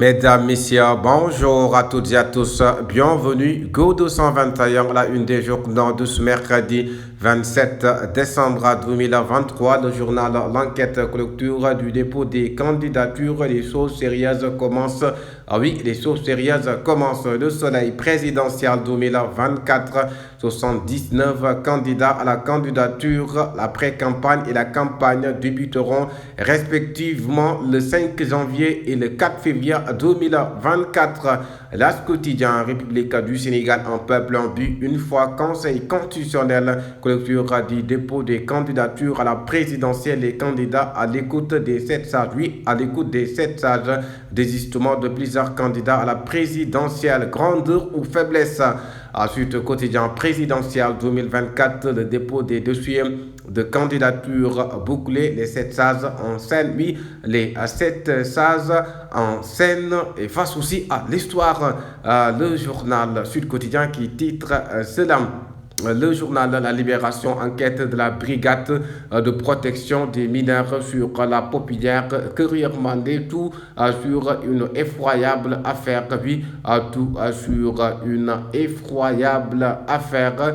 Mesdames, Messieurs, bonjour à toutes et à tous. Bienvenue, Go 221, la une des journaux de ce mercredi 27 décembre 2023. Le journal L'Enquête clôture du dépôt des candidatures. Les choses sérieuses commencent. Ah oui, les choses sérieuses commencent. Le soleil présidentiel 2024. 79 candidats à la candidature. La pré-campagne et la campagne débuteront respectivement le 5 janvier et le 4 février 2024. L'As quotidien, République du Sénégal, un peuple en but. Une fois Conseil constitutionnel, clôture du dépôt des candidatures à la présidentielle, les candidats à l'écoute des 7 sages. Oui, à l'écoute des 7 sages, désistement de plusieurs candidats à la présidentielle, grandeur ou faiblesse. Ensuite, quotidien présidentiel 2024, le dépôt des dossiers de candidature bouclés, les 7 sages en scène, oui, les 7 sages en scène et face aussi à l'histoire. Le journal Sud Quotidien qui titre cela. Le journal La Libération, enquête de la brigade de protection des mineurs sur la populaire Mandet, tout sur une effroyable affaire. Oui, tout sur une effroyable affaire.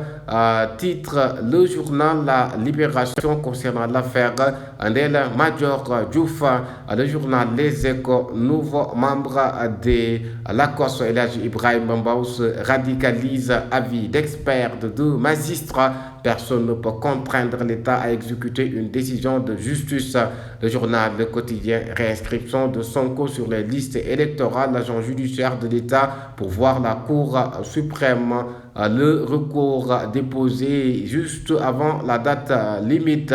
Titre le journal La Libération concernant l'affaire Ndella Madior Diouf. Le journal Les Échos, nouveau membre de l'ACOS, Elhadji Ibrahima Mbaw se radicalise, avis d'experts de deux magistrats. Personne ne peut contraindre l'État à exécuter une décision de justice. Le journal Le Quotidien, réinscription de Sonko sur les listes électorales, l'agent judiciaire de l'État pour voir la Cour suprême. Le recours déposé juste avant la date limite.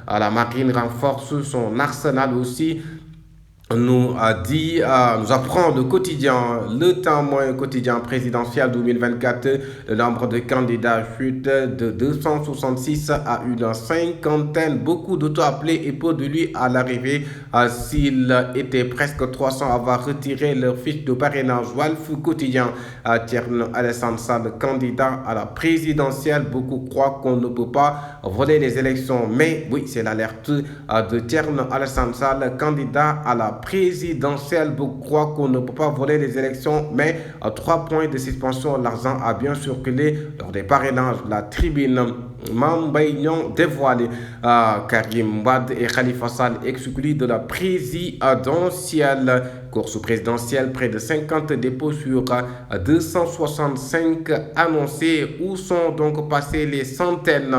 La marine renforce son arsenal aussi. Nous apprend le quotidien, le témoin quotidien présidentiel 2024, le nombre de candidats chute de 266 à une cinquantaine, beaucoup d'auto-appelés et peu de lui à l'arrivée, s'il était presque 300 à avoir retiré leur fiche de parrainage. Walf quotidien, Thierno Alassane Sall, candidat à la présidentielle, beaucoup croient qu'on ne peut pas voler les élections, mais oui, c'est l'alerte de Thierno Alassane Sall, candidat à la présidentielle. Beaucoup croient qu'on ne peut pas voler les élections, mais 3 points de suspension. L'argent a bien circulé lors des parrainages. La tribune Mambaignon dévoilé. Karim Wade et Khalifa Sall exclus de la présidentielle. Course présidentielle, près de 50 dépôts sur 265 annoncés. Où sont donc passés les centaines?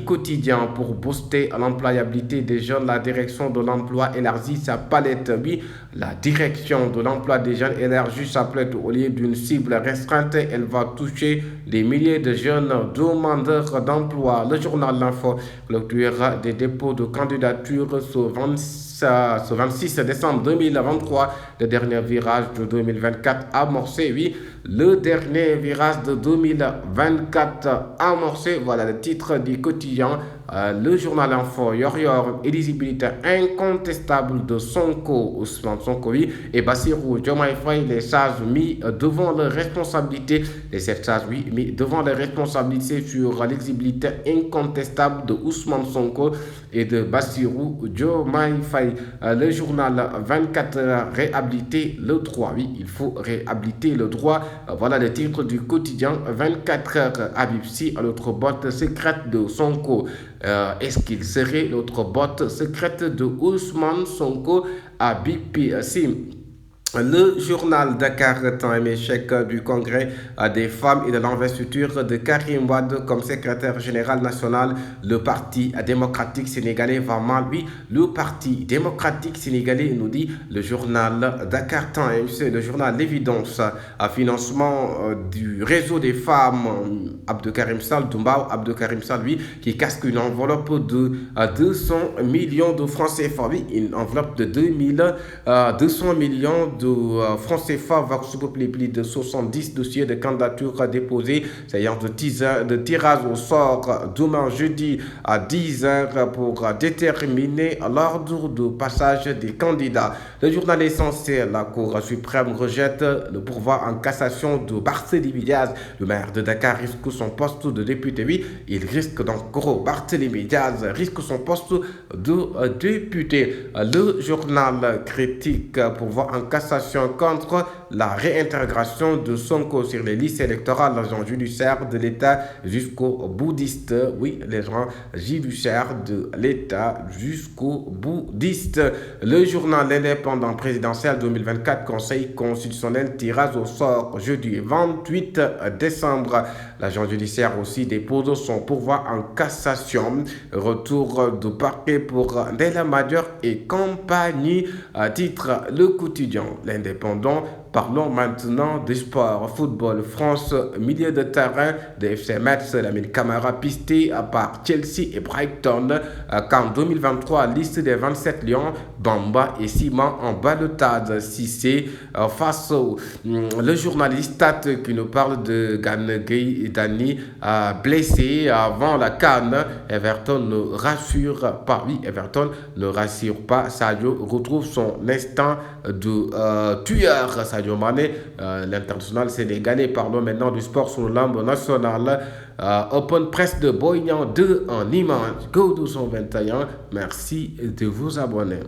Quotidien, pour booster l'employabilité des jeunes, la direction de l'emploi élargit sa palette. Oui, la direction de l'emploi des jeunes élargit sa palette. Au lieu d'une cible restreinte, elle va toucher des milliers de jeunes demandeurs d'emploi. Le journal L'Info, clôture des dépôts de candidature ce 26 décembre 2023, le dernier virage de 2024 amorcé. Oui, le dernier virage de 2024 amorcé. Voilà le titre du quotidien. Le journal Info, Yor, éligibilité incontestable de Sonko, Ousmane Sonko, oui, et Bassirou Diomaye Faye, les sages mis devant leurs responsabilités, les 7 sages, oui, mis devant les responsabilités sur l'éligibilité incontestable de Ousmane Sonko et de Bassirou Diomaye Faye. Le journal 24 heures, réhabiliter le droit, oui, il faut réhabiliter le droit. Voilà le titre du quotidien 24 heures. Habib Sy, l'autre botte secrète de Sonko. Est-ce qu'il serait l'autre botte secrète de Ousmane Sonko? Habib Sy. Le journal Dakar Temps, un échec du congrès des femmes et de l'investiture de Karim Wade comme secrétaire général national. Le parti démocratique sénégalais va mal. Oui, le parti démocratique sénégalais, nous dit le journal Dakar Temps, le journal L'évidence, à financement du réseau des femmes. Abdoukarim Sall, Doumbao Abdoukarim Sall, oui, qui casque une enveloppe de 200 millions de francs CFA. Oui, une enveloppe de 200 millions de francs CFA va recouvrir plus de 70 dossiers de candidature déposés. Séance de tirage au sort demain jeudi à 10h pour déterminer l'ordre de passage des candidats. Le journal essentiel, la Cour suprême rejette le pourvoi en cassation de Barthélémy Diaz. Le maire de Dakar risque son poste de député. Oui, il risque donc gros. Barthélémy Diaz risque son poste de député. Le journal critique pourvoi en cassation cassation contre la réintégration de Sonko sur les listes électorales, l'agent judiciaire de l'État jusqu'au boudiste. Oui, les gens judiciaires de l'État jusqu'au boudiste. Le journal L'Indépendant présidentiel 2024, Conseil constitutionnel, tirage au sort jeudi 28 décembre. L'agent judiciaire aussi dépose son pourvoi en cassation. Retour du parquet pour Ndella Madior et compagnie, à titre Le Quotidien. L'Indépendant. Parlons maintenant du sport. Football France, milieu de terrain de FC Metz, Lamine Camara pisté par Chelsea et Brighton. Qu'en 2023, liste des 27 Lions, Bamba et Simon en ballottage. Cissé face au le journaliste Stat qui nous parle de Gana Gueye Dani blessé avant la CAN. Everton ne rassure pas. Oui, Everton ne rassure pas. Sadio retrouve son instinct de tueur. Sadio Mané, l'international sénégalais. Parlons maintenant du sport sur le lambe national. Open Press de Boignan 2 en image. Go 221. Merci de vous abonner.